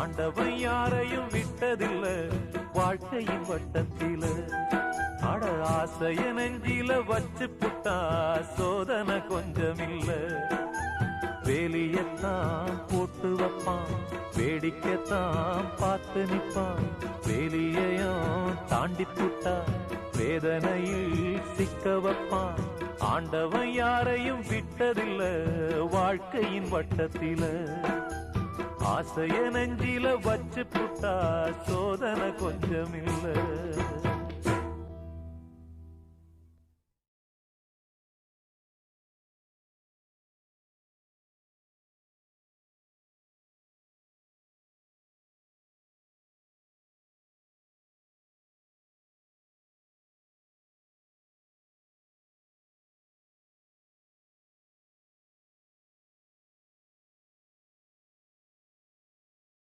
ஆண்டவன் யாரையும் விட்டதில்ல வாழ்க்கையின் வட்டத்தில. அட ஆசைய நெஞ்சில வச்சு புட்டா சோதனை கொஞ்சமில்ல. வேலியத்தான் போட்டு வைப்பான், வேடிக்கைத்தான் பார்த்து நிற்பான். வேலியையும் தாண்டி புட்டா வேதனையில் சிக்க வைப்பான். ஆண்டவன் யாரையும் விட்டதில்ல வாழ்க்கையின் வட்டத்தில. ஆசைய நெஞ்சில வச்சு புட்டா சோதனை கொஞ்சமில்ல.